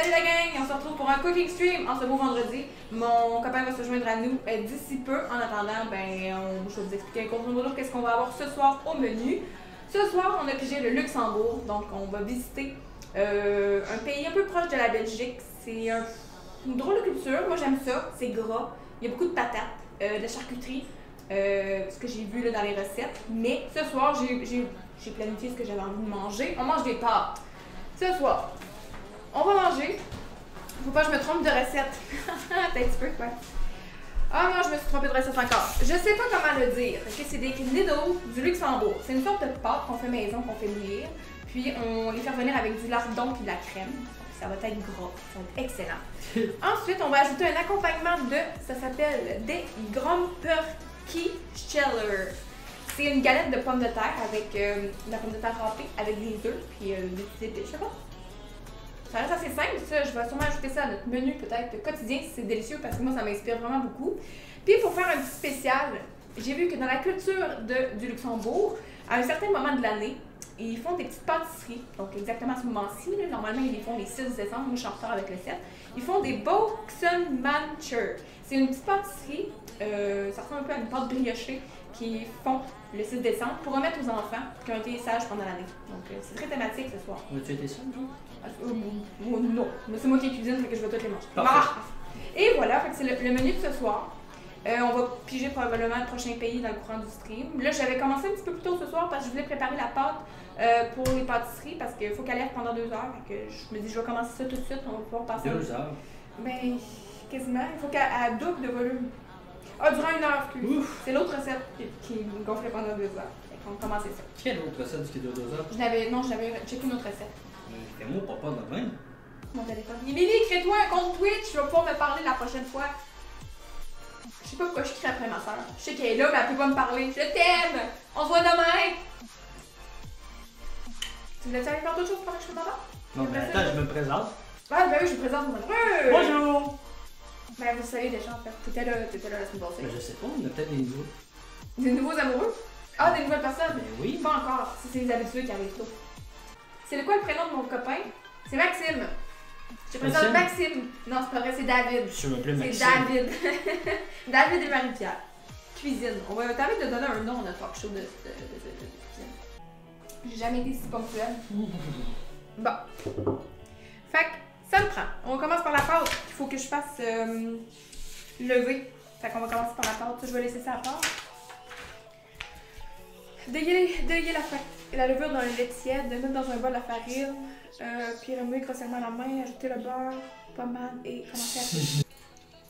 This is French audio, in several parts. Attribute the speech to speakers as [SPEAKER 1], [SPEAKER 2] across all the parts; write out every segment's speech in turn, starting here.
[SPEAKER 1] Salut la gang, on se retrouve pour un cooking stream en ce beau vendredi. Mon copain va se joindre à nous d'ici peu. En attendant, je vais vous expliquer grosso modo qu'est-ce qu'on va avoir ce soir au menu. Ce soir, on a pigé le Luxembourg, donc on va visiter un pays un peu proche de la Belgique. C'est une drôle de culture, moi j'aime ça, c'est gras, il y a beaucoup de patates, de charcuterie, ce que j'ai vu là, dans les recettes. Mais ce soir, j'ai planifié ce que j'avais envie de manger. On mange des pâtes. Ce soir, on va manger. Faut pas que je me trompe de recette. T'as un petit peu, quoi. Ah non, je me suis trompée de recette encore. Je sais pas comment le dire. C'est des noodles du Luxembourg. C'est une sorte de pâte qu'on fait maison, qu'on fait bouillir. Puis on les fait revenir avec du lardon et de la crème. Ça va être gras. Ça va être excellent. Ensuite, on va ajouter un accompagnement de, ça s'appelle des Gromperkie Scheller. C'est une galette de pommes de terre avec de la pomme de terre râpée, avec des œufs, puis des petites épices, je sais pas. Ça reste assez simple, ça, je vais sûrement ajouter ça à notre menu peut-être quotidien si c'est délicieux parce que moi ça m'inspire vraiment beaucoup. Puis pour faire un petit spécial, j'ai vu que dans la culture du Luxembourg, à un certain moment de l'année, ils font des petites pâtisseries. Donc exactement à ce moment-ci, normalement ils les font les 6 décembre, moi je suis en retard avec le 7. Ils font des Boxenmancher. C'est une petite pâtisserie, ça ressemble un peu à une pâte briochée qui font le 6 décembre pour remettre aux enfants qui ont été sages pendant l'année. Donc c'est très thématique ce soir.
[SPEAKER 2] As-tu été sage, non?
[SPEAKER 1] Non, mais c'est moi qui cuisine, fait que je vais toutes les manger.
[SPEAKER 2] Parfait.
[SPEAKER 1] Et voilà, fait que c'est le menu de ce soir. On va piger probablement le prochain pays dans le courant du stream. Là, j'avais commencé un petit peu plus tôt ce soir parce que je voulais préparer la pâte pour les pâtisseries parce qu'il faut qu'elle lève pendant 2 heures. Fait que je me dis, je vais commencer ça tout de suite, on va pouvoir passer.
[SPEAKER 2] 2 heures?
[SPEAKER 1] Ben, quasiment. Il faut qu'elle double de volume. Ah, durant 1 heure, excuse. C'est l'autre recette qui me gonflait pendant 2 heures. Fait qu'on va commencer ça.
[SPEAKER 2] Quelle autre recette qui dure 2 heures?
[SPEAKER 1] Non, j'avais checké une autre recette.
[SPEAKER 2] Fais-moi pas de même.
[SPEAKER 1] Mon téléphone. Lily, crée-toi un compte Twitch, tu vas pouvoir me parler la prochaine fois. Je sais pas pourquoi je crie après ma soeur. Je sais qu'elle est là, mais elle peut pas me parler. Je t'aime! On se voit demain! Tu voulais-tu aller faire d'autres choses pendant que je fais ma part?
[SPEAKER 2] Non, mais attends, je me présente.
[SPEAKER 1] Ah, ben oui, je vous présente mon heureux!
[SPEAKER 2] Bonjour!
[SPEAKER 1] Ben, vous savez déjà, en fait. T'étais là la semaine passée.
[SPEAKER 2] Mais je sais pas, on a peut-être des nouveaux.
[SPEAKER 1] Des nouveaux amoureux? Ah, des nouvelles personnes?
[SPEAKER 2] Ben oui.
[SPEAKER 1] Pas encore, si c'est les habitués qui arrivent tôt. C'est quoi le prénom de mon copain? C'est Maxime. Je te présente Maxime. Non, c'est pas vrai, c'est David.
[SPEAKER 2] Je m'appelle Maxime.
[SPEAKER 1] C'est David. David et Marie-Pierre. Cuisine. On va permettre de donner un nom à notre talk show de cuisine. J'ai jamais été si ponctuelle. Bon. Fait que ça me prend. On commence par la pâte. Il faut que je fasse lever. Fait qu'on va commencer par la pâte. Je vais laisser ça à part. Délier la levure dans le lait tiède, mettre dans un bol la farine, puis remuer grossièrement la main, ajouter le beurre, pommade et commencer à faire.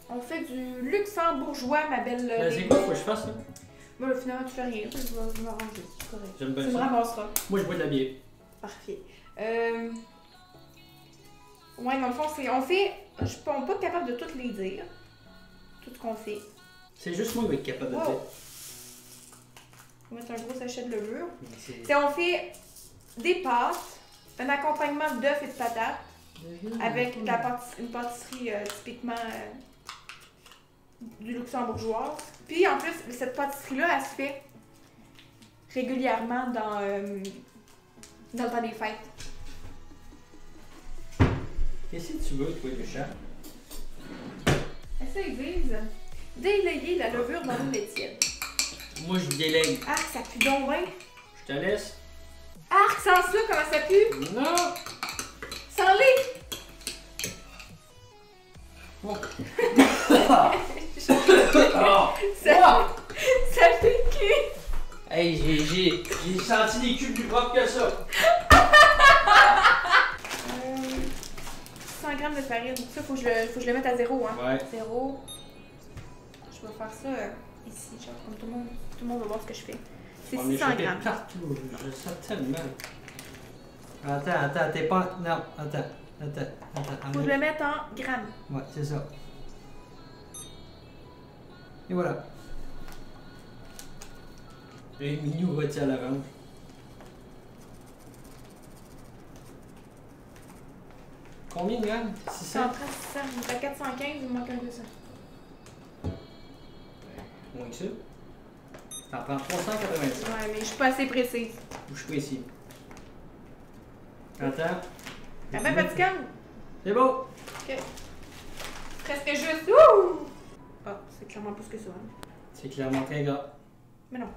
[SPEAKER 1] On fait du luxembourgeois, ma belle.
[SPEAKER 2] C'est quoi, faut que je fasse ça?
[SPEAKER 1] Bon, là, finalement, tu fais rien. Je vais m'arranger. C'est correct.
[SPEAKER 2] J'aime bien ça.
[SPEAKER 1] Tu me ramasseras.
[SPEAKER 2] Moi, je bois de la bière.
[SPEAKER 1] Parfait. Ouais, dans le fond, on fait. Je suis pas capable de toutes les dire. Tout ce qu'on fait.
[SPEAKER 2] C'est juste moi qui vais être capable de le dire.
[SPEAKER 1] On va mettre un gros sachet de levure. On fait des pâtes, un accompagnement d'œufs et de patates, avec une pâtisserie typiquement du luxembourgeois. Puis en plus, cette pâtisserie-là, elle se fait régulièrement dans le temps des fêtes.
[SPEAKER 2] Qu'est-ce que tu veux, toi, le chat?
[SPEAKER 1] Ça, ils disent délayer la levure dans l'eau tiède.
[SPEAKER 2] Moi, je délaye.
[SPEAKER 1] Arc, ça pue donc bien.
[SPEAKER 2] Je te laisse.
[SPEAKER 1] Arc, sans ça, comment ça pue?
[SPEAKER 2] Non!
[SPEAKER 1] Sans lait!
[SPEAKER 2] Oh.
[SPEAKER 1] Ça fait le cul!
[SPEAKER 2] Hey, j'ai senti des cubes plus propres que ça.
[SPEAKER 1] 100 g de farine. Ça, faut que je le mette à 0, hein?
[SPEAKER 2] Ouais.
[SPEAKER 1] 0. Je vais faire ça ici, genre, comme tout le monde va voir ce que je fais. C'est 600 g.
[SPEAKER 2] Partout, je sens tellement. Attends, t'es pas. Non, attends.
[SPEAKER 1] Faut que je le mette en grammes.
[SPEAKER 2] Ouais, c'est ça. Et voilà. Et Minou retient la vente. Combien de grammes? 600?
[SPEAKER 1] 600. Il est à 415, il me manque un 200.
[SPEAKER 2] Moins que ça. T'en prends 385.
[SPEAKER 1] Ouais, mais je suis pas assez précise.
[SPEAKER 2] Je suis précis. Attends.
[SPEAKER 1] T'as pas fatigante?
[SPEAKER 2] C'est beau.
[SPEAKER 1] Ok. Presque juste. Ouh! Ah, c'est clairement plus que ça. Hein.
[SPEAKER 2] C'est clairement très gras.
[SPEAKER 1] Mais non.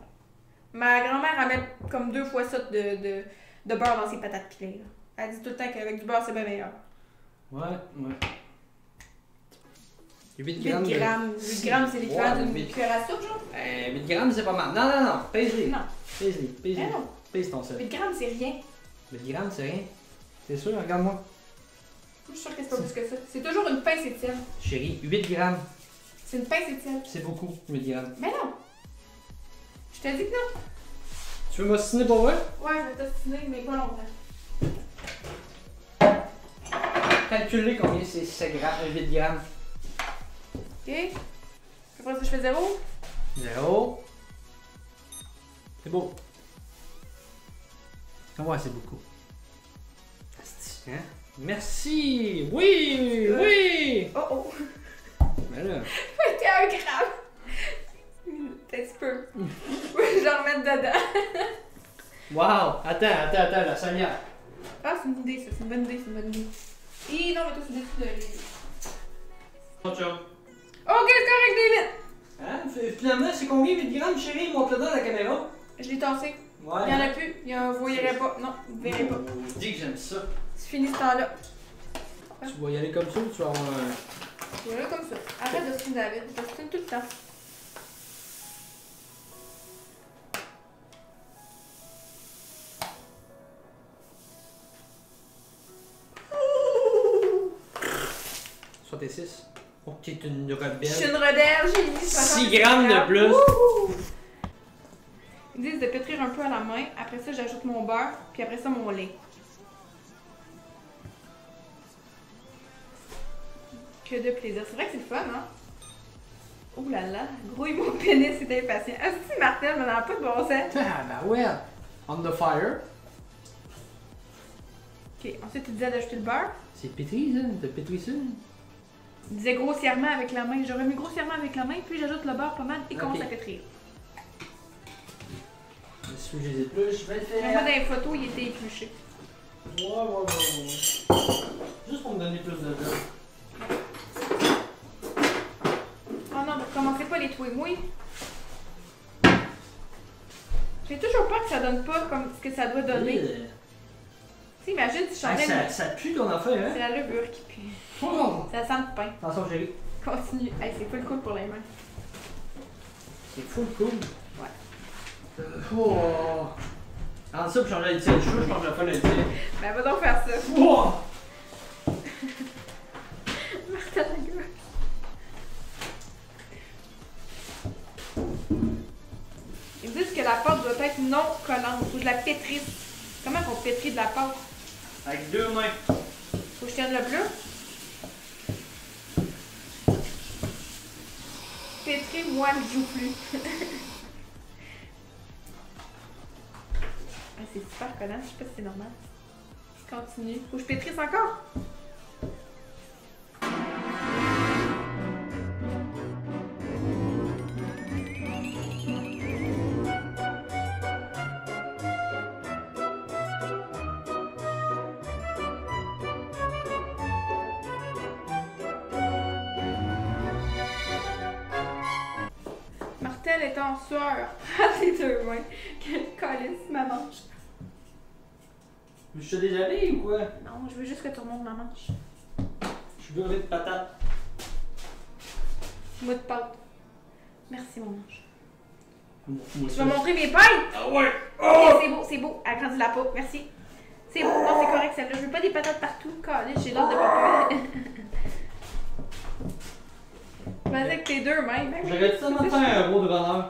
[SPEAKER 1] Ma grand-mère, elle met comme 2 fois ça de beurre dans ses patates pilées. Là. Elle dit tout le temps qu'avec du beurre, c'est bien meilleur.
[SPEAKER 2] Ouais. 8
[SPEAKER 1] 8
[SPEAKER 2] grammes.
[SPEAKER 1] grammes. 8 grammes, c'est l'équivalent d'une cuillère à soupe, genre?
[SPEAKER 2] 8 grammes, c'est pas mal. Non. Pèse-les.
[SPEAKER 1] Non.
[SPEAKER 2] Pèse-les.
[SPEAKER 1] Mais non.
[SPEAKER 2] Pèse ton sel.
[SPEAKER 1] 8 grammes, c'est rien.
[SPEAKER 2] 8 grammes, c'est rien. C'est sûr, regarde-moi.
[SPEAKER 1] Je suis sûre que c'est pas plus que ça. C'est toujours une pincée de sel.
[SPEAKER 2] Chérie, 8 grammes.
[SPEAKER 1] C'est une pincée de sel.
[SPEAKER 2] C'est beaucoup, 8 grammes.
[SPEAKER 1] Mais non. Je t'ai dit que non.
[SPEAKER 2] Tu veux m'ostiner pour vrai?
[SPEAKER 1] Ouais, je vais t'ostiner, mais pas longtemps.
[SPEAKER 2] Calculez combien c'est 8 grammes.
[SPEAKER 1] Ok. Après ça, je fais 0.
[SPEAKER 2] 0. C'est beau. Ouais, c'est beaucoup. Asti, hein? Merci! Oui!
[SPEAKER 1] Oh.
[SPEAKER 2] Mais là.
[SPEAKER 1] T'es 1 gramme. T'es un petit peu. Je vais en remettre dedans.
[SPEAKER 2] Wow! Attends, la salière.
[SPEAKER 1] Ah, c'est une idée, ça. C'est une bonne idée. Et non, mais toi, c'est des trucs de.
[SPEAKER 2] Mon chum.
[SPEAKER 1] Ok, c'est correct, David.
[SPEAKER 2] Hein? Finalement, c'est combien 8 grammes, chérie? Montre-le dans la caméra.
[SPEAKER 1] Je l'ai tassé.
[SPEAKER 2] Ouais.
[SPEAKER 1] Il y en a plus. Vous verrez pas. Non, vous verrez pas.
[SPEAKER 2] Je dis que j'aime ça.
[SPEAKER 1] C'est fini ce temps-là.
[SPEAKER 2] Tu vas y aller comme ça ou tu vas avoir un.
[SPEAKER 1] Voilà comme ça. Arrête de stiner David. Je stine tout le temps.
[SPEAKER 2] Soit tes 6. Oh, t'es une rebelle.
[SPEAKER 1] Je suis une rebelle, j'ai mis
[SPEAKER 2] 6 grammes de plus.
[SPEAKER 1] Wouhou! Ils disent de pétrir un peu à la main. Après ça, j'ajoute mon beurre. Puis après ça, mon lait. Que de plaisir. C'est vrai que c'est le fun, hein? Oh là là, grouille mon pénis, c'est impatient. Ah, si Martin me n'a pas de bon sens.
[SPEAKER 2] Ah, ben ouais. On the fire.
[SPEAKER 1] Ok, ensuite il disait d'ajouter le beurre.
[SPEAKER 2] C'est pétri, ça. T'as pétri ça.
[SPEAKER 1] Il disait grossièrement avec la main. Je remue grossièrement avec la main, puis j'ajoute le beurre pas mal et commence à pétrir.
[SPEAKER 2] Si je les épluche, je vais le
[SPEAKER 1] Moi,
[SPEAKER 2] faire.
[SPEAKER 1] dans les photos, il était épluché.
[SPEAKER 2] Ouais. Juste pour me donner plus de temps.
[SPEAKER 1] Oh non, recommencez pas les touilles-mouilles. J'ai toujours peur que ça donne pas comme ce que ça doit donner. Tu sais, imagine si je changeais
[SPEAKER 2] Ça pue ton affaire, hein?
[SPEAKER 1] C'est la levure qui pue.
[SPEAKER 2] Oh!
[SPEAKER 1] Ça sent le pain.
[SPEAKER 2] Attention, chérie.
[SPEAKER 1] Continue. Hey, c'est full cool pour les mains.
[SPEAKER 2] C'est full cool.
[SPEAKER 1] Ouais.
[SPEAKER 2] Oh! Entre ça, puis changer le cheveux, je pense que je vais faire le tir.
[SPEAKER 1] Ben, va donc faire ça.
[SPEAKER 2] Oh!
[SPEAKER 1] Martin, la gueule. Ils disent que la pâte doit être non collante. Faut que je la pétrisse. Comment on pétrit de la pâte?
[SPEAKER 2] Avec 2 mains.
[SPEAKER 1] Faut que je tienne le bleu. Pétris-moi le joue plus. Ah, c'est super collant, je sais pas si c'est normal. Je continue. Faut que je pétrisse encore? Martel est en sueur. Ah, tes 2 mains. Quelle colisse ma manche.
[SPEAKER 2] Je suis déshabillé ou quoi?
[SPEAKER 1] Non, je veux juste que tu remontes ma manche.
[SPEAKER 2] Je suis beurré de patates.
[SPEAKER 1] Moi de pâte. Merci, mon ange.
[SPEAKER 2] Moi,
[SPEAKER 1] Tu vas montrer mes pailles?
[SPEAKER 2] Ah ouais!
[SPEAKER 1] Ok, c'est beau. Agrandis la peau. Merci. C'est beau. Non, c'est correct celle-là. Je veux pas des patates partout. Calisse, j'ai l'air de papa. Vas-y avec tes 2 mains. Ben oui.
[SPEAKER 2] J'aurais tellement fait un gros de runner.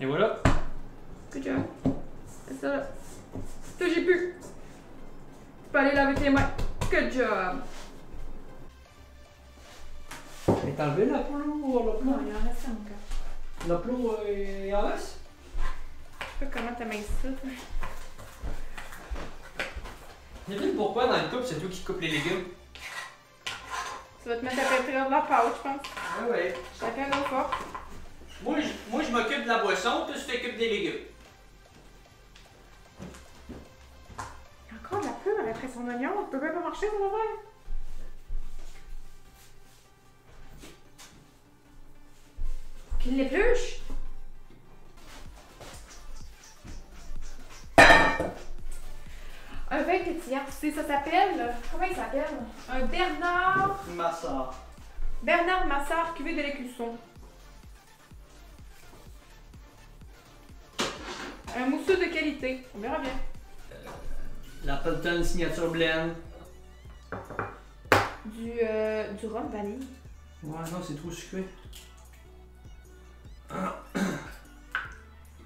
[SPEAKER 3] Et voilà.
[SPEAKER 1] Good job. C'est ça là. Ça, j'ai pu. Tu peux aller laver tes mains. Good job.
[SPEAKER 3] Et t'as enlevé l'applot?
[SPEAKER 1] Non, il en reste encore.
[SPEAKER 3] L'applot, il en reste?
[SPEAKER 1] Je sais pas comment t'as mis ça, toi.
[SPEAKER 3] Devine pourquoi dans le couple, c'est toi qui coupes les légumes?
[SPEAKER 1] Tu vas te mettre à pétrir de la pâte, je pense.
[SPEAKER 3] Ah ouais.
[SPEAKER 1] Chacun nos forces.
[SPEAKER 3] Moi, je m'occupe de la boisson, toi, tu t'occupes des légumes.
[SPEAKER 1] Encore de la peur après son oignon. Tu peux même pas marcher, mon affaire. Qu'il l'épluche. Un vin pétillant, tu sais, ça s'appelle. Comment il s'appelle? Un Bernard.
[SPEAKER 3] Massard.
[SPEAKER 1] Bernard Massard, cuvée de l'Écusson. Un mousseux de qualité. On verra bien.
[SPEAKER 3] L'Appleton Signature Blend.
[SPEAKER 1] Du rhum vanille.
[SPEAKER 3] Ouais, non, c'est trop sucré.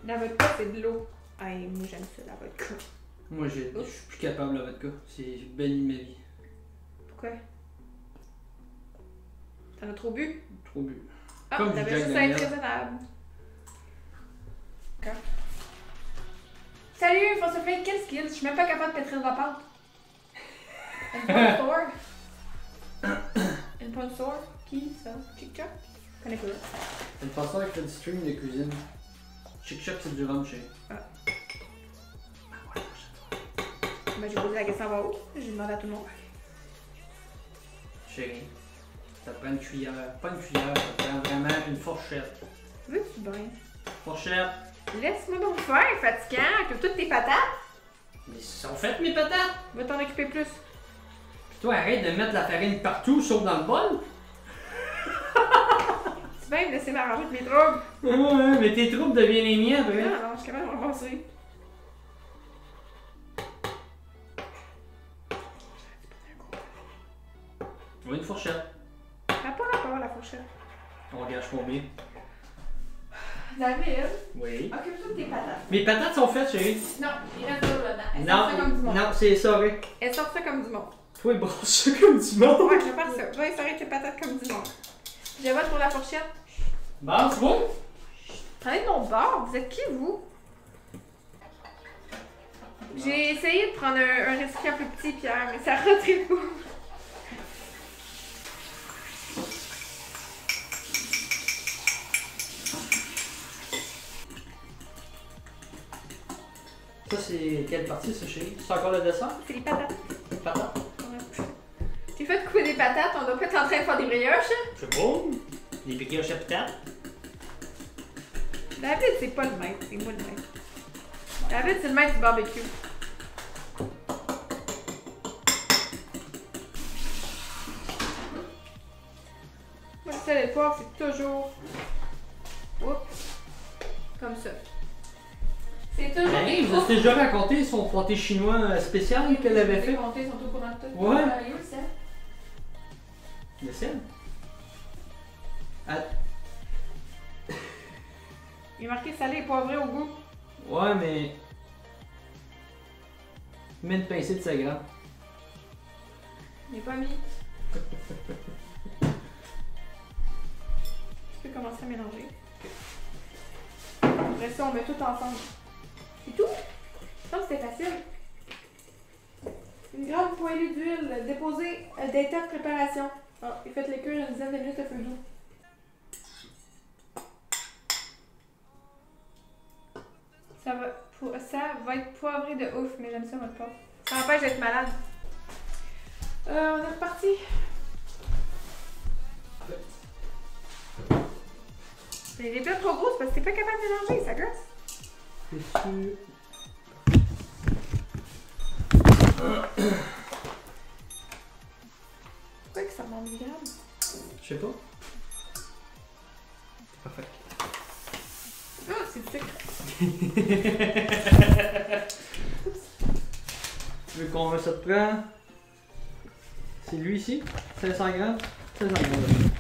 [SPEAKER 1] La vodka, c'est de l'eau. Hey, moi, j'aime ça, la vodka.
[SPEAKER 3] Moi, je suis plus capable, la vodka. C'est béni ma vie.
[SPEAKER 1] Pourquoi? T'en as trop bu?
[SPEAKER 3] Trop bu.
[SPEAKER 1] Ah,
[SPEAKER 3] Comme du
[SPEAKER 1] t'avais
[SPEAKER 3] Jack
[SPEAKER 1] juste à être
[SPEAKER 3] Daniel.
[SPEAKER 1] raisonnable. D'accord. Salut, François Flake, quel skill? Je suis même pas capable de pétrir de la pâte. Une bonne sour. Une bonne sour. Qui, ça? Chick Choc? Je connais pas.
[SPEAKER 3] C'est une façon avec le stream de cuisine. Chick Choc, c'est du rhum chez.
[SPEAKER 1] Ah. Ben, j'ai posé la question en haut. J'ai demandé à tout le monde.
[SPEAKER 3] Chérie, ça prend une cuillère. Pas une cuillère, ça prend vraiment une fourchette.
[SPEAKER 1] Veux-tu bien?
[SPEAKER 3] Fourchette.
[SPEAKER 1] Laisse-moi donc faire, fatigant, que toutes tes patates.
[SPEAKER 3] Mais sont faites mes patates!
[SPEAKER 1] Va t'en occuper plus.
[SPEAKER 3] Puis toi, arrête de mettre la farine partout, sauf dans le bol!
[SPEAKER 1] Tu vas me laisser m'arranger de mes troubles.
[SPEAKER 3] Ouais, mais tes troubles deviennent les miens après.
[SPEAKER 1] Non, non, je suis capable de m'avancer.
[SPEAKER 3] Tu veux une fourchette?
[SPEAKER 1] T'as pas rapport à la fourchette.
[SPEAKER 3] On gâche combien?
[SPEAKER 1] David,
[SPEAKER 3] Oui.
[SPEAKER 1] occupe-toi de tes patates.
[SPEAKER 3] Mes patates sont faites, chérie.
[SPEAKER 1] Non, il reste de l'eau là-dedans. Elle sort ça comme du monde.
[SPEAKER 3] Non, c'est ça, oui.
[SPEAKER 1] Elle sort ça comme du monde.
[SPEAKER 3] Toi, brosse ça comme du monde.
[SPEAKER 1] Ouais, je vais faire ça. Je vais essorer tes patates comme du monde. Je vote pour la fourchette.
[SPEAKER 3] Bon, c'est bon?
[SPEAKER 1] Prenez de mon bord. Vous êtes qui, vous? J'ai essayé de prendre un récipient plus petit, Pierre, mais ça retrait pas.
[SPEAKER 3] Ça, c'est quelle partie, ça, chérie? C'est encore le dessert?
[SPEAKER 1] C'est les patates.
[SPEAKER 3] Patates.
[SPEAKER 1] Ouais. J'ai fait couper des patates, on doit pas être en train de faire des brioches.
[SPEAKER 3] C'est bon. Des brioches à patates.
[SPEAKER 1] David, c'est pas le maître, c'est moi le maître. David, c'est le maître du barbecue. Moi, le sel et le poivre, c'est toujours... Oups. Comme ça. C'est toujours...
[SPEAKER 3] Hey, vous avez déjà raconté son pâté chinois spécial qu'elle avait fait?
[SPEAKER 1] Les comptés sont au courant de tout.
[SPEAKER 3] Ouais.
[SPEAKER 1] Il est où le sel?
[SPEAKER 3] Le sel? Ah,
[SPEAKER 1] Il est marqué salé et poivré au goût.
[SPEAKER 3] ouais, mais. Mets une pincée de 5 grammes.
[SPEAKER 1] Il n'est pas mis. Tu peux commencer à mélanger. Après ça, on met tout ensemble. C'est tout? Je pense que c'était facile. Une grande poêlée d'huile déposée d'état de préparation. Ah, et faites-les cuire une dizaine de minutes à feu doux. Ça va être poivré de ouf, mais j'aime ça, votre poivre. Ça m'empêche d'être malade. On est reparti. C'est des plats trop grosses parce que t'es pas capable de mélanger, ça gosse.
[SPEAKER 3] C'est sûr.
[SPEAKER 1] Pourquoi que ça manque de gramme?
[SPEAKER 3] Je sais pas. C'est parfait.
[SPEAKER 1] Ah, c'est du sucre.
[SPEAKER 3] Tu veux combien ça te prend? C'est lui ici? 500 grammes? 500 grammes.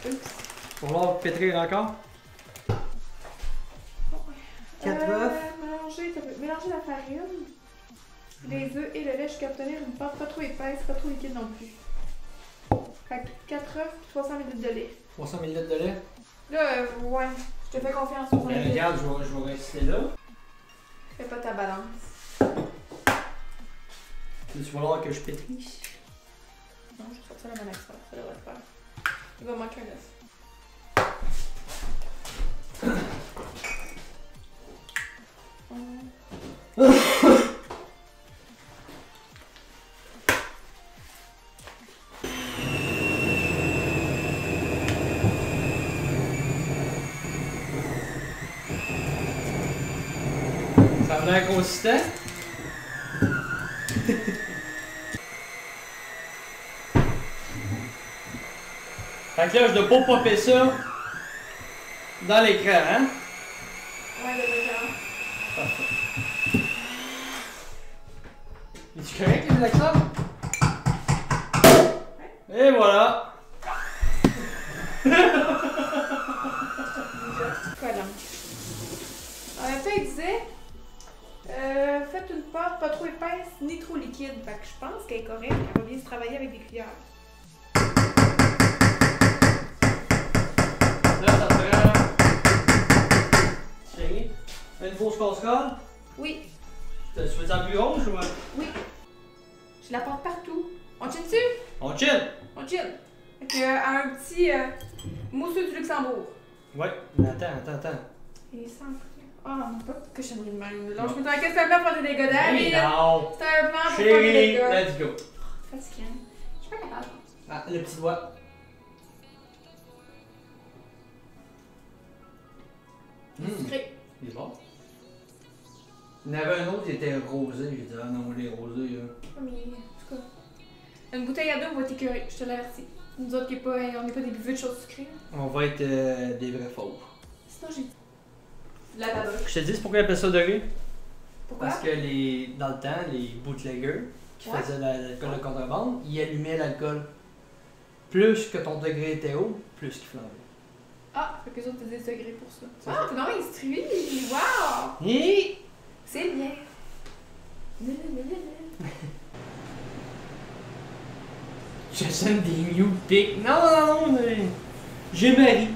[SPEAKER 1] Oups.
[SPEAKER 3] Pour voir pétrir encore? 4 œufs.
[SPEAKER 1] Mélanger la farine, les œufs et le lait jusqu'à obtenir une pâte pas trop épaisse, pas trop liquide non plus. Fait que 4 œufs, 300 ml de lait.
[SPEAKER 3] 300 ml de lait.
[SPEAKER 1] Là, ouais, je te fais confiance. 300
[SPEAKER 3] Ben,
[SPEAKER 1] ml.
[SPEAKER 3] regarde, je vais rester là.
[SPEAKER 1] Fais pas ta balance.
[SPEAKER 3] Tu vas falloir que je pétris.
[SPEAKER 1] Non, je vais sortir la bonne extra, ça devrait le faire. Il va manquer un œuf.
[SPEAKER 3] Ça a l'air consistant. Fait que là, je dois pas popper ça dans l'écran, hein?
[SPEAKER 1] Ouais, de l'écran.
[SPEAKER 3] Parfait. Es-tu correct, les Alexandre? Et voilà!
[SPEAKER 1] Voilà. En même temps, il disait faites une pâte pas trop épaisse ni trop liquide. Fait que je pense qu'elle est correcte. Elle va bien se travailler avec des cuillères.
[SPEAKER 3] Là, ça te prend. Chérie, une fausse casserole?
[SPEAKER 1] Oui,
[SPEAKER 3] Tu fais ça plus grosse ou?
[SPEAKER 1] oui. Je la porte partout. On chill dessus?
[SPEAKER 3] On chill!
[SPEAKER 1] On chill. Fait que, un petit mousseux du Luxembourg.
[SPEAKER 3] Ouais, mais attends.
[SPEAKER 1] Et sans ah, non, pas de cochonnerie de même. Là, je me disais, qu'est-ce que c'est un plan pour faire des dégâts
[SPEAKER 3] Mais
[SPEAKER 1] d'air?
[SPEAKER 3] non!
[SPEAKER 1] C'est un plan pour faire des
[SPEAKER 3] Chérie,
[SPEAKER 1] dégâts.
[SPEAKER 3] let's go!
[SPEAKER 1] Fatiguant. Je suis pas capable.
[SPEAKER 3] Ah, le petit doigt.
[SPEAKER 1] Sucré.
[SPEAKER 3] Il est bon. Il y en avait un autre qui était rosé. J'ai dit, ah non, les rosés, là.
[SPEAKER 1] Mais, en tout cas, une bouteille à deux va t'écœurer, je te l'avertis. Nous autres, on n'est pas des buveux de choses sucrées.
[SPEAKER 3] On va être des vrais faux.
[SPEAKER 1] Sinon, j'ai la tabac.
[SPEAKER 3] Je te dis pourquoi ils appellent ça de rue?
[SPEAKER 1] Pourquoi?
[SPEAKER 3] Parce que dans le temps, les bootleggers qui
[SPEAKER 1] Ouais.
[SPEAKER 3] faisaient l'alcool de contrebande, ils allumaient l'alcool. Plus que ton degré était haut, plus qu'il flambait.
[SPEAKER 1] Ah, fait que les autres, t'as des degrés pour ça.
[SPEAKER 3] C'est
[SPEAKER 1] Ah,
[SPEAKER 3] ça.
[SPEAKER 1] t'es donc instruit! Wow!
[SPEAKER 3] Et
[SPEAKER 1] C'est bien.
[SPEAKER 3] je sens des new pics. Non, mais j'ai mari.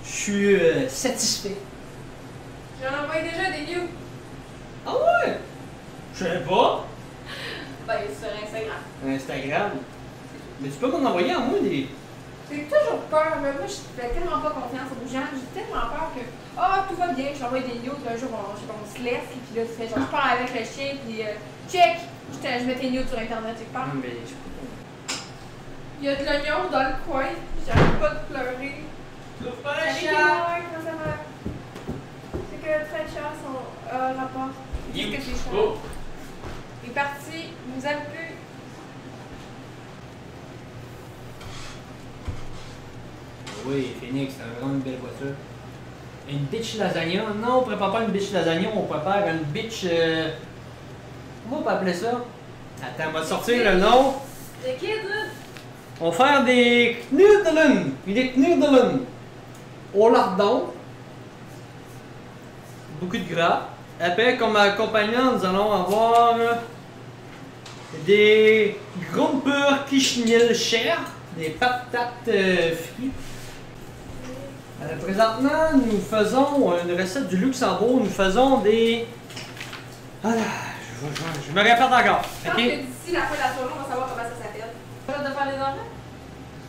[SPEAKER 3] Je suis satisfait.
[SPEAKER 1] J'en envoie déjà des news.
[SPEAKER 3] Ah ouais? Je sais pas.
[SPEAKER 1] Ben, sur Instagram.
[SPEAKER 3] Instagram. Mais tu peux m'en envoyer à moi des.
[SPEAKER 1] J'ai toujours peur, là. Moi, je fais tellement pas confiance aux gens. J'ai tellement peur que, ah, tout va bien, je t'envoie des news. Un jour, on se laisse, puis là, tu fais genre, je pars avec le chien, puis check! Je mets tes news sur Internet, tu pars.
[SPEAKER 3] Mais je sais pas.
[SPEAKER 1] Il y a de l'oignon dans le coin, j'arrête pas de pleurer.
[SPEAKER 3] Trouve pas
[SPEAKER 1] Salut,
[SPEAKER 3] le chat!
[SPEAKER 1] comment ça va? C'est que très cher son rapport. Ils disent que c'est cher.
[SPEAKER 3] Oh!
[SPEAKER 1] Il est parti, il nous aime plus.
[SPEAKER 3] Oui, Phoenix, c'est vraiment une belle voiture. Une bitch lasagna? Non, on prépare pas une bitch lasagna, on prépare une bitch. Comment on peut appeler ça? Attends, on va sortir le nom.
[SPEAKER 1] Le kid, là.
[SPEAKER 3] On va faire des knudelen. Des knudelen. Au lardon. Beaucoup de gras. Après, comme accompagnant, nous allons avoir des Grumper Kischnil-Scher, des patates frites. Présentement, nous faisons une recette du Luxembourg. Nous faisons des. Voilà, je me répète encore.
[SPEAKER 1] Je pense
[SPEAKER 3] Ok?
[SPEAKER 1] que d'ici la fin de la soirée, on va savoir comment ça s'appelle. Pas hâte de faire les enfants?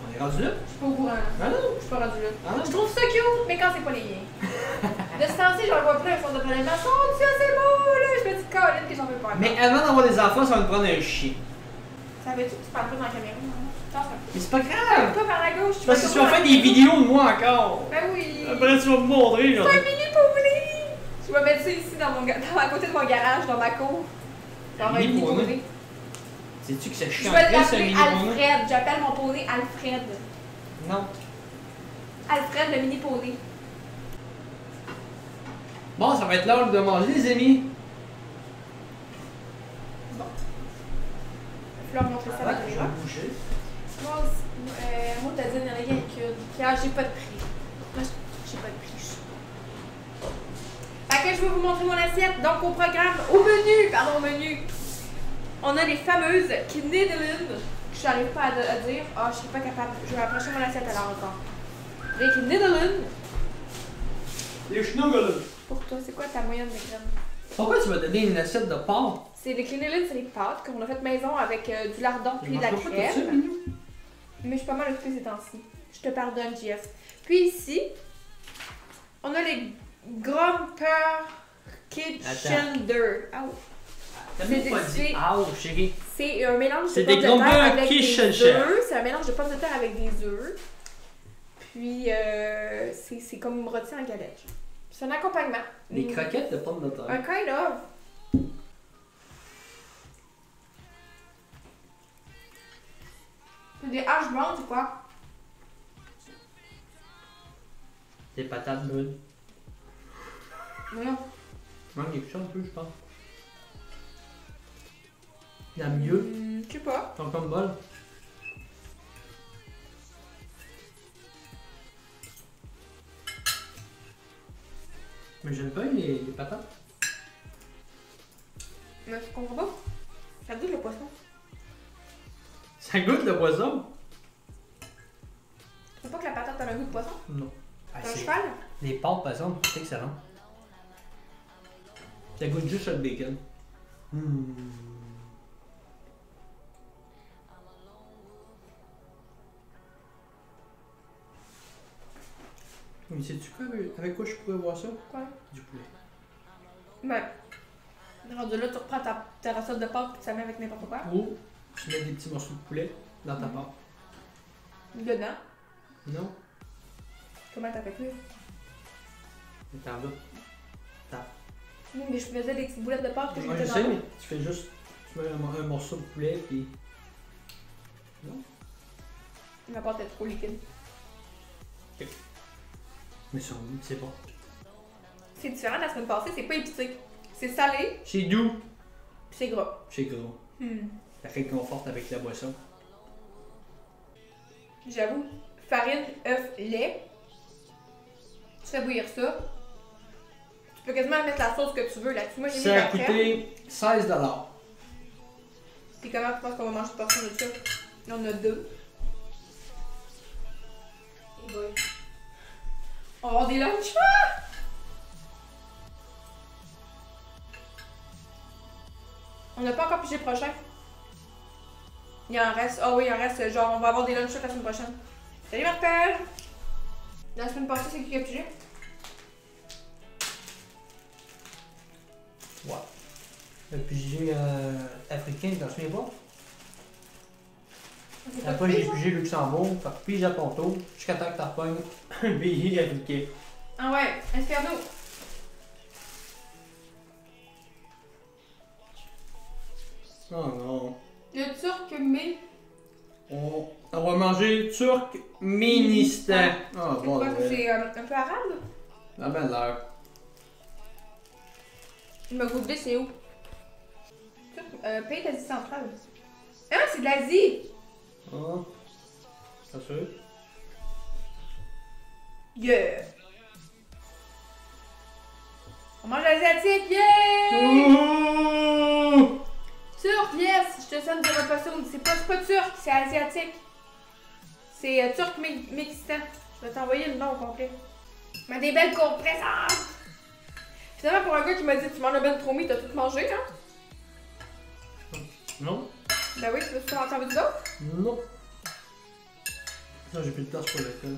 [SPEAKER 3] On est rendu là?
[SPEAKER 1] Je suis pas au courant.
[SPEAKER 3] Ah non?
[SPEAKER 1] Je suis pas rendue là.
[SPEAKER 3] Ah non?
[SPEAKER 1] Je trouve ça cute, mais quand c'est pas les miens. De ce temps-ci, j'en vois plein, ils sont de prélèvement. Oh, Dieu, c'est beau, là! Je me dis, Colin, que j'en veux pas.
[SPEAKER 3] Mais avant d'avoir des enfants, ça va nous prendre un chien.
[SPEAKER 1] Savais-tu que tu parles pas dans la caméra? Non?
[SPEAKER 3] Mais c'est pas
[SPEAKER 1] Ah,
[SPEAKER 3] grave!
[SPEAKER 1] pas par la gauche, tu
[SPEAKER 3] Parce que
[SPEAKER 1] vas
[SPEAKER 3] tu vas faire des vidéos de moi encore.
[SPEAKER 1] Ben oui!
[SPEAKER 3] Après, tu vas me montrer. Genre.
[SPEAKER 1] C'est un mini poney! Je vais mettre ça ici, à côté de mon garage, dans ma cour. Genre un
[SPEAKER 3] Mini
[SPEAKER 1] mini
[SPEAKER 3] poney?
[SPEAKER 1] poney.
[SPEAKER 3] Sais-tu que c'est
[SPEAKER 1] Je
[SPEAKER 3] chiant
[SPEAKER 1] vais
[SPEAKER 3] ce
[SPEAKER 1] l'appeler
[SPEAKER 3] mini poney?
[SPEAKER 1] Alfred. J'appelle mon poney Alfred.
[SPEAKER 3] Non.
[SPEAKER 1] Alfred, le mini poney.
[SPEAKER 3] Bon, ça va être l'heure de manger, les amis.
[SPEAKER 1] Bon. Il va falloir montrer ça avec
[SPEAKER 3] je
[SPEAKER 1] les
[SPEAKER 3] vais
[SPEAKER 1] mains.
[SPEAKER 3] boucher.
[SPEAKER 1] Moi aussi, moi t'as dit, il y en a quelqu'un. Puis j'ai pas de prix. Moi, j'ai pas de prix. Fait que je je vais vous montrer mon assiette. Donc, au programme, au menu, on a les fameuses knedelen, que je n'arrive pas à dire. Ah, je suis pas capable. Je vais approcher mon assiette alors encore. Les knedelen.
[SPEAKER 3] Les schnuggles.
[SPEAKER 1] Pour toi, c'est quoi ta moyenne de crème?
[SPEAKER 3] Pourquoi tu m'as donné une assiette de porc?
[SPEAKER 1] C'est les knedelen, c'est les pâtes qu'on a faites maison avec du lardon puis de la crème. Mais je suis pas mal occupée ces temps-ci. Je te pardonne, JF. Puis ici, on a les Grumper Kitchender.
[SPEAKER 3] T'as même pas dit chérie.
[SPEAKER 1] C'est un mélange de
[SPEAKER 3] C'est
[SPEAKER 1] pommes
[SPEAKER 3] des
[SPEAKER 1] de terre
[SPEAKER 3] Grumper
[SPEAKER 1] avec des
[SPEAKER 3] Kitchender.
[SPEAKER 1] œufs. C'est un mélange de pommes de terre avec des œufs. Puis c'est comme rôti en galette. C'est un accompagnement.
[SPEAKER 3] Des croquettes de pommes de terre.
[SPEAKER 1] Un kind of. C'est des haches blanches, c'est quoi?
[SPEAKER 3] Des patates brunes.
[SPEAKER 1] Non.
[SPEAKER 3] Tu manques quelque chose un peu, je pense. La mieux.
[SPEAKER 1] Je sais pas.
[SPEAKER 3] Ton comme bol. Mais j'aime pas les patates.
[SPEAKER 1] Mais tu comprends pas? Ça goûte le poisson.
[SPEAKER 3] Ça goûte le poisson?
[SPEAKER 1] Tu trouves pas que la patate a un goût de poisson?
[SPEAKER 3] Non.
[SPEAKER 1] C'est un cheval?
[SPEAKER 3] Les pâtes, par exemple, c'est excellent. Ça goûte juste le bacon. Mais sais-tu quoi avec quoi je pourrais voir ça?
[SPEAKER 1] Quoi?
[SPEAKER 3] Du poulet.
[SPEAKER 1] Ben, rendu là, tu reprends ta recette de pâte et tu la mets avec n'importe quoi.
[SPEAKER 3] Ou tu mets des petits morceaux de poulet dans ta pâte.
[SPEAKER 1] Dedans.
[SPEAKER 3] Non?
[SPEAKER 1] Comment t'as fait cuire?
[SPEAKER 3] Attends là.
[SPEAKER 1] Oui, mais je faisais des petites boulettes de pâte que je
[SPEAKER 3] Moi
[SPEAKER 1] mettais
[SPEAKER 3] je
[SPEAKER 1] dans
[SPEAKER 3] sais,
[SPEAKER 1] l'eau.
[SPEAKER 3] mais tu fais juste. Tu mets un morceau de poulet puis. Non?
[SPEAKER 1] Ma pâte est trop liquide.
[SPEAKER 3] Mais sur lui, c'est bon.
[SPEAKER 1] C'est différent de la semaine passée, c'est pas épicé. C'est salé,
[SPEAKER 3] C'est doux.
[SPEAKER 1] puis c'est gras.
[SPEAKER 3] C'est gros. Ça réconforte avec la boisson.
[SPEAKER 1] J'avoue, farine, œuf, lait. Tu fais bouillir ça. Tu peux quasiment mettre la sauce que tu veux là-dessus. Moi, j'ai mis de
[SPEAKER 3] Ça
[SPEAKER 1] la
[SPEAKER 3] a
[SPEAKER 1] crème.
[SPEAKER 3] coûté 16 $.
[SPEAKER 1] Puis comment tu penses qu'on va manger cette portion de ça? Il y en a 2. Et boy. On va avoir des lunchs! Ah! On n'a pas encore pigé le prochain. Il en reste. Ah oui, il en reste. Genre, on va avoir des lunchs la semaine prochaine. Salut Martel! La semaine passée, c'est qui a pigé?
[SPEAKER 3] Ouais. Le pigé africain, t'en souviens pas? Après, j'ai pigé Luxembourg, fait que pige à ton tour, jusqu'à temps que t'en repognes un pays africain.
[SPEAKER 1] Ah ouais, inspire-nous!
[SPEAKER 3] Oh non.
[SPEAKER 1] Le turc, mais.
[SPEAKER 3] On va manger turkménistan. Ah,
[SPEAKER 1] C'est
[SPEAKER 3] bon,
[SPEAKER 1] quoi?
[SPEAKER 3] ouais.
[SPEAKER 1] C'est un peu arabe?
[SPEAKER 3] La belle l'heure.
[SPEAKER 1] Je me goûte c'est où? Pays d'Asie centrale. Ah, c'est de l'Asie!
[SPEAKER 3] Ah. T'as sûr?
[SPEAKER 1] Yeah! On mange asiatique, yeah!
[SPEAKER 3] Ouh!
[SPEAKER 1] Turc, yes! Je te sonne du repas sourd. C'est pas turc, c'est asiatique. C'est turc-mékistan. Je vais t'envoyer le nom au complet. Mais des belles compressantes! Finalement, pour un gars qui m'a dit tu manges le ben trop mis, t'as tout mangé, hein?
[SPEAKER 3] Non?
[SPEAKER 1] Ben oui, tu veux t'en veux d'autres?
[SPEAKER 3] Non. Non, j'ai plus de place pour l'école.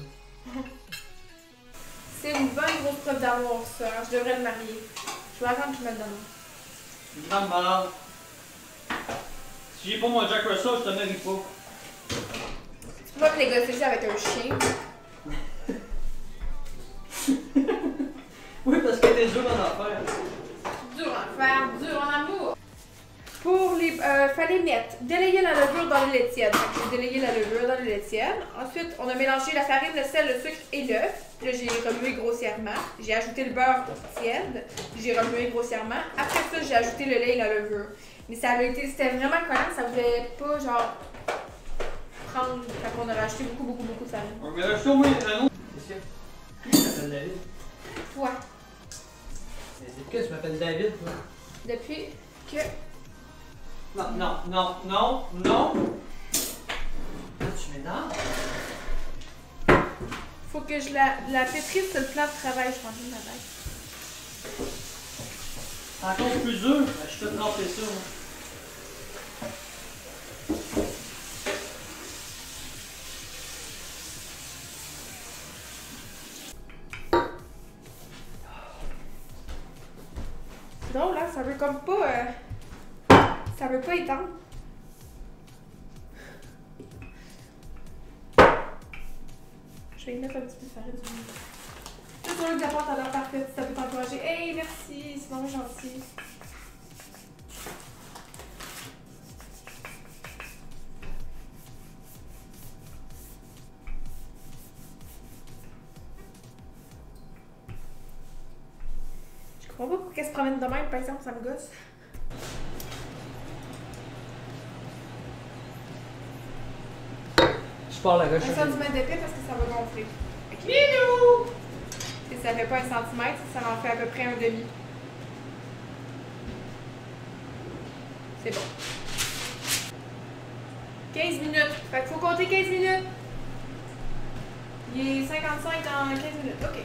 [SPEAKER 1] C'est une bonne grosse preuve d'amour, ça. Je devrais le marier. Je vais attendre qu'il me le donne.
[SPEAKER 3] Maman! Si j'ai pas mon Jack Russell, je te mérite pas.
[SPEAKER 1] Tu peux pas me négocier ça avec un chien.
[SPEAKER 3] Oui, parce que t'es dur en affaires.
[SPEAKER 1] Dur en fer, dur en amour. Pour les. Fallait mettre, délayer la levure dans le lait tiède. Donc, j'ai délayé la levure dans le lait tiède. Ensuite, on a mélangé la farine, le sel, le sucre et l'œuf. Là, j'ai remué grossièrement. J'ai ajouté le beurre tiède. J'ai remué grossièrement. Après ça, j'ai ajouté le lait et la levure. Mais ça avait été. C'était vraiment collant. Ça voulait pas, genre. Prendre. Fait qu'on a rajouté beaucoup de farine.
[SPEAKER 3] On va rajouter au moins un autre. Qu'est-ce que t'appelles David?
[SPEAKER 1] Toi.
[SPEAKER 3] Depuis que tu m'appelles David, toi?
[SPEAKER 1] Depuis que...
[SPEAKER 3] Non, non, non, non, non! Tu m'énerves?
[SPEAKER 1] Faut que je la pétrisse sur le plat de travail, je pense, ma tête.
[SPEAKER 3] C'est encore plus dur. Ben, je peux te tremper ça, moi.
[SPEAKER 1] C'est drôle, hein? Ça veut comme pas... ça veut pas étendre. Je vais y mettre un petit peu de farine du milieu. C'est sûr que la pâte a l'air parfaite, si ça peut t'encourager. Hey, merci, c'est vraiment gentil. Je comprends pas pourquoi elle se promène de même, par exemple, ça me gosse.
[SPEAKER 3] Je pars la gauche.
[SPEAKER 1] Un centimètre d'épais parce que ça va gonfler. Minou! Si ça fait pas 1 centimètre, ça m'en fait à peu près un demi. C'est bon. 15 minutes. Fait qu'il faut compter 15 minutes. Il est 55 dans 15 minutes. OK.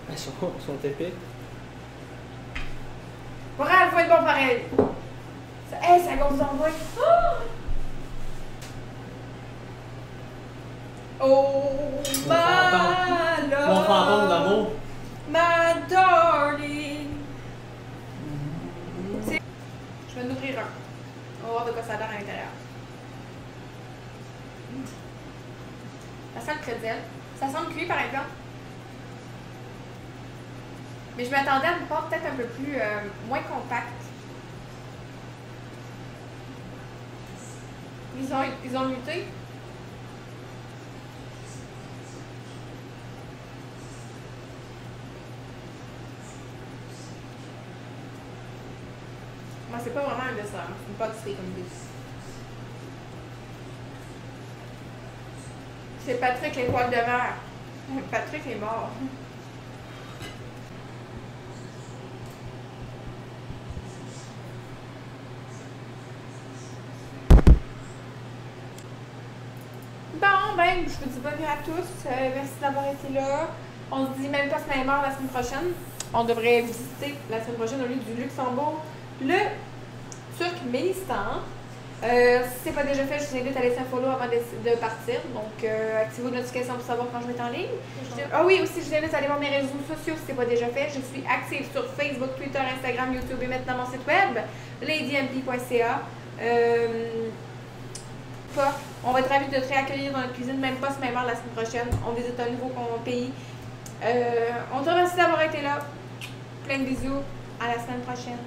[SPEAKER 3] Elles sont épais.
[SPEAKER 1] Pour elle, faut être bon pareil. Ça, hey, ça gonfle en moins. Oh, my love.
[SPEAKER 3] Mon fantôme d'amour.
[SPEAKER 1] My darling. Je vais en ouvrir un. On va voir de quoi ça a l'air à l'intérieur. Ça sent le pretzel. Ça sent le cuit, par exemple. Mais je m'attendais à une pâte peut-être un peu plus... moins compacte. Ils ont muté. Moi, c'est pas vraiment un dessert. C'est une pâtisserie comme dit. C'est Patrick les poils de verre. Patrick est mort. Bon, ben, je vous dis bonne nuit à tous. Merci d'avoir été là. On se dit même pas ce même heure la semaine prochaine. On devrait visiter la semaine prochaine au lieu du Luxembourg le Turkménistan. Si ce n'est pas déjà fait, je vous invite à laisser un follow avant de partir. Donc, activez vos notifications pour savoir quand je vais être en ligne. Ah oui, aussi, je vous invite à aller voir mes réseaux sociaux si ce n'est pas déjà fait. Je suis active sur Facebook, Twitter, Instagram, YouTube et maintenant mon site web, ladymp.ca. On va être ravis de te réaccueillir dans notre cuisine, même pas ce même heure la semaine prochaine. On visite un nouveau pays. On te remercie d'avoir été là. Plein de bisous. À la semaine prochaine.